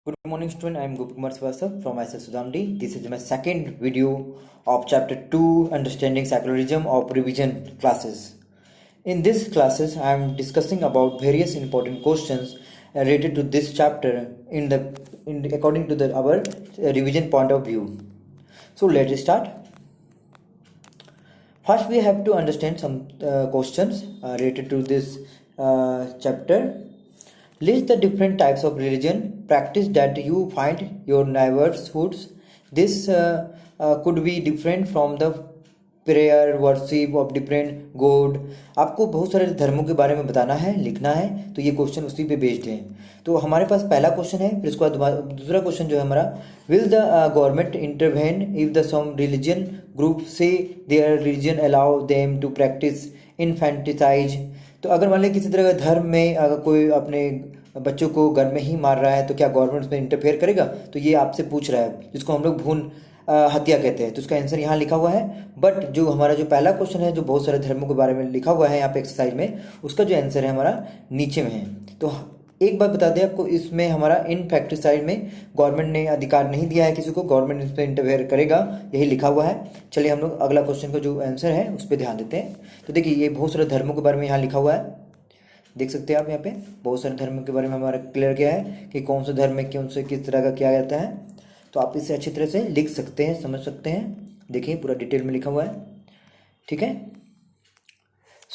Good morning, student. I am Gopikumar Srivastava from ISS Sudhamdi. This is my second video of Chapter 2, Understanding Secularism of Revision classes. In this classes, I am discussing about various important questions related to this chapter according to our revision point of view. So let's start. First, we have to understand some questions related to this chapter. List the different types of religion practice that you find your neighborhoods. This could be different from the prayer worship of different god. आपको बहुत सारे धर्मों के बारे में बताना है, लिखना है, तो ये क्वेश्चन उसी पे बेस्ड है. तो हमारे पास पहला क्वेश्चन है, फिर उसके बाद दूसरा क्वेश्चन जो है हमारा, will the government intervene if the some religion group से their religion allow them to practice infanticide. तो अगर मान लें किसी तरह का धर्म में अगर कोई अपने बच्चों को घर में ही मार रहा है, तो क्या गवर्नमेंट उसमें इंटरफेयर करेगा? तो ये आपसे पूछ रहा है, जिसको हम लोग भ्रूण हत्या कहते हैं. तो उसका आंसर यहाँ लिखा हुआ है. बट जो हमारा जो पहला क्वेश्चन है, जो बहुत सारे धर्मों के बारे में लिखा हुआ है यहाँ पे एक्सरसाइज में, उसका जो आंसर है हमारा नीचे में है. तो एक बात बता दें आपको, इसमें हमारा इनफेक्टिसाइड में गवर्नमेंट ने अधिकार नहीं दिया है किसी को, गवर्नमेंट इस पर इंटरफेयर करेगा, यही लिखा हुआ है. चलिए हम लोग अगला क्वेश्चन का जो आंसर है उस पर ध्यान देते हैं. तो देखिए, ये बहुत सारे धर्मों के बारे में यहाँ लिखा हुआ है, देख सकते हैं आप. यहाँ पे बहुत सारे धर्मों के बारे में हमारा क्लियर किया है कि कौन सा धर्म में कौन से किस तरह का किया जाता है. तो आप इसे अच्छी तरह से लिख सकते हैं, समझ सकते हैं. देखिए पूरा डिटेल में लिखा हुआ है, ठीक है.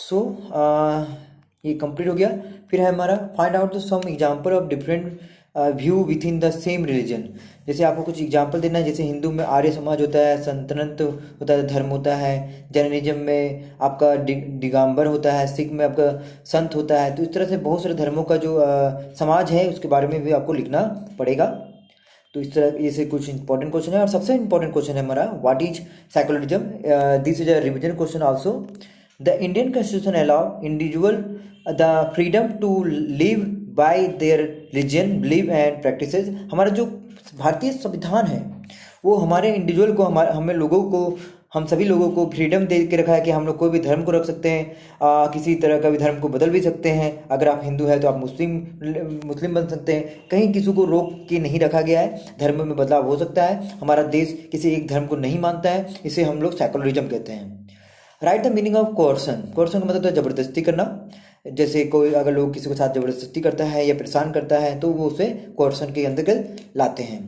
सो ये कंप्लीट हो गया. फिर है हमारा find out the some example of different view within the same religion. जैसे आपको कुछ एग्जांपल देना है. जैसे हिंदू में आर्य समाज होता है, सल्तनत होता है, धर्म होता है. जैनिज्म में आपका दिगंबर होता है, सिख में आपका संत होता है. तो इस तरह से बहुत सारे धर्मों का जो समाज है उसके बारे में भी आपको लिखना पड़ेगा. तो इस तरह ये से कुछ इंपॉर्टेंट क्वेश्चन है. और सबसे इंपॉर्टेंट क्वेश्चन है हमारा, what is secularism. This is a revision question also. The Indian constitution allow individual the freedom to live by their religion believe and practices. हमारा जो भारतीय संविधान है वो हमारे इंडिविजुअल को, हमें लोगों को, हम सभी लोगों को फ्रीडम दे के रखा है कि हम लोग कोई भी धर्म को रख सकते हैं, किसी तरह का भी धर्म को बदल भी सकते हैं. अगर आप हिंदू हैं तो आप मुस्लिम बन सकते हैं. कहीं किसी को रोक के नहीं रखा गया है. धर्म में बदलाव हो सकता है. हमारा देश किसी एक धर्म को नहीं मानता है. इसे हम लोग सेकुलरिज्म कहते हैं. Right the meaning of कोर्सन. कोर्सन का मतलब है ज़बरदस्ती करना. जैसे कोई अगर लोग किसी के साथ ज़बरदस्ती करता है या परेशान करता है तो वो उसे कोर्सन के अंतर्गत लाते हैं.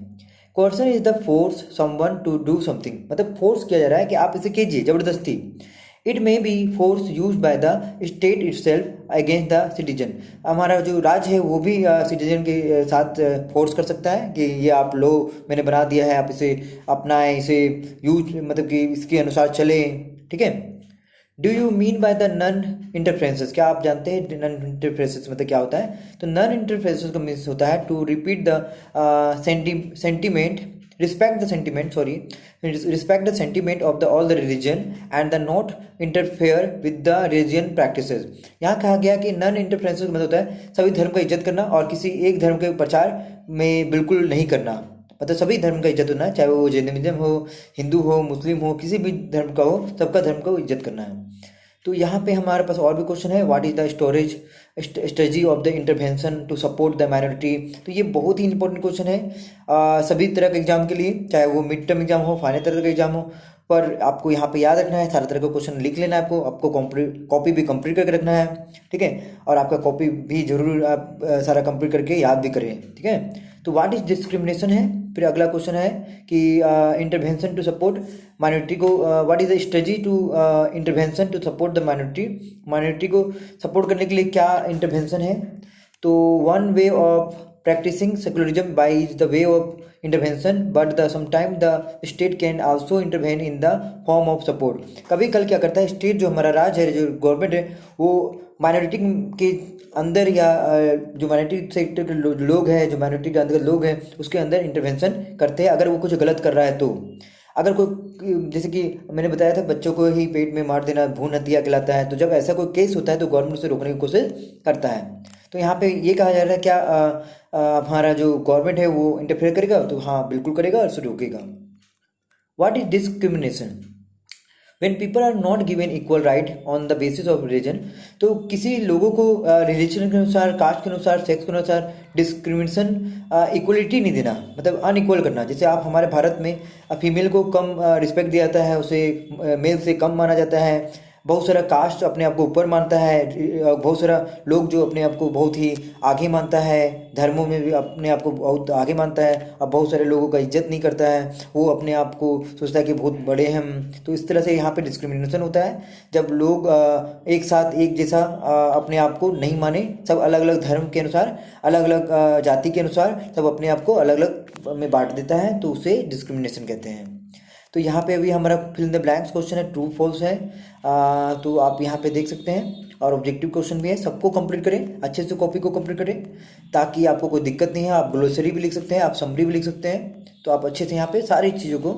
Coercion is the force someone to do something. मतलब फोर्स किया जा रहा है कि आप इसे कीजिए, ज़बरदस्ती. It may be force use by the state itself against the citizen. हमारा जो राज्य है वो भी सिटीजन के साथ फोर्स कर सकता है कि ये आप लो, मैंने बना दिया है, आप इसे अपनाएं, इसे यूज मतलब कि इसके अनुसार चलें, ठीक है. Do you mean by the non interferences. क्या आप जानते हैं नन इंटरफेरेंसेस मतलब क्या होता है? तो नन इंटरफेरेंसेस का मीन्स होता है to repeat the sentiment, respect the sentiment, sorry, respect the sentiment of the all the religion and the not interfere with the religion practices. यहाँ कहा गया कि नन इंटरफेरेंसेस का मतलब होता है सभी धर्म का इज्जत करना और किसी एक धर्म के प्रचार में बिल्कुल नहीं करना. मतलब सभी धर्म का इज्जत होना है, चाहे वो जैनिज्म हो, हिंदू हो, मुस्लिम हो, किसी भी धर्म का हो, सबका धर्म को इज्जत करना है. तो यहाँ पे हमारे पास और भी क्वेश्चन है, what is the strategy of the intervention to support the minority. तो ये बहुत ही इंपॉर्टेंट क्वेश्चन है सभी तरह के एग्जाम के लिए, चाहे वो मिड टर्म एग्जाम हो, फाइनल तरह का एग्जाम हो. पर आपको यहाँ पे याद रखना है, सारा तरह का क्वेश्चन लिख लेना है. आपको कॉपी भी कंप्लीट करके रखना है, ठीक है. और आपका कॉपी भी जरूर आप सारा कंप्लीट करके याद भी करें, ठीक है. तो व्हाट इज डिस्क्रिमिनेशन है. फिर अगला क्वेश्चन है कि इंटरवेंशन टू सपोर्ट माइनॉरिटी को, what is the strategy to intervention to support the minority. Minority को सपोर्ट करने के लिए क्या इंटरवेंशन है. तो one way of practicing secularism by is the way of intervention, but sometimes the state can also intervene in the form of support. कभी कल क्या करता है स्टेट, जो हमारा राज्य है, जो गवर्नमेंट है, वो माइनॉरिटी के अंदर या जो माइनॉरिटी सेक्टर के लोग हैं, जो माइनॉरिटी के अंदर लोग हैं, उसके अंदर इंटरवेंशन करते हैं अगर वो कुछ गलत कर रहा है. तो अगर कोई, जैसे कि मैंने बताया था, बच्चों को ही पेट में मार देना भ्रूण हत्या कहलाता है. तो जब ऐसा कोई केस होता है तो गवर्नमेंट उसे रोकने की कोशिश करता है. तो यहाँ पे ये कहा जा रहा है क्या हमारा जो गवर्नमेंट है वो इंटरफेयर करेगा? तो हाँ, बिल्कुल करेगा और उसे रोकेगा. What is discrimination. When people are not given equal right on the basis of religion. तो किसी लोगों को रिलीजन के अनुसार, कास्ट के अनुसार, सेक्स के अनुसार डिस्क्रिमिनेशन, इक्वलिटी नहीं देना, मतलब अनइक्वल करना। जैसे आप हमारे भारत में फीमेल को कम रिस्पेक्ट दिया जाता है, उसे मेल से कम माना जाता है। बहुत सारा कास्ट अपने आप को ऊपर मानता है, बहुत सारा लोग जो अपने आप को बहुत ही आगे मानता है, धर्मों में भी अपने आप को बहुत आगे मानता है। अब बहुत सारे लोगों का इज्जत नहीं करता है, वो अपने आप को सोचता है कि बहुत बड़े हैं हम। तो इस तरह से यहाँ पे डिस्क्रिमिनेशन होता है जब लोग एक साथ एक जैसा अपने आप को नहीं माने, सब अलग अलग धर्म के अनुसार, अलग अलग जाति के अनुसार सब अपने आप को अलग अलग में बांट देता है, तो उसे डिस्क्रिमिनेशन कहते हैं। तो यहाँ पे अभी हमारा fill in the blanks question है, ट्रू फॉल्स है। तो आप यहाँ पे देख सकते हैं, और ऑब्जेक्टिव क्वेश्चन भी है। सबको कंप्लीट करें, अच्छे से कॉपी को कंप्लीट करें ताकि आपको कोई दिक्कत नहीं है। आप ग्लोसरी भी लिख सकते हैं, आप समरी भी लिख सकते हैं, तो आप अच्छे से यहाँ पे सारी चीज़ों को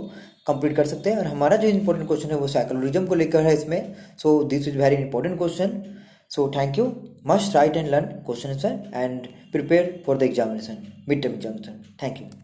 कंप्लीट कर सकते हैं। और हमारा जो इंपॉर्टेंट क्वेश्चन है वो साइकोलॉजिज्म को लेकर है इसमें। So this is very important question. So thank you, must write and learn question answer and prepare for the examination, mid term examination. Thank you.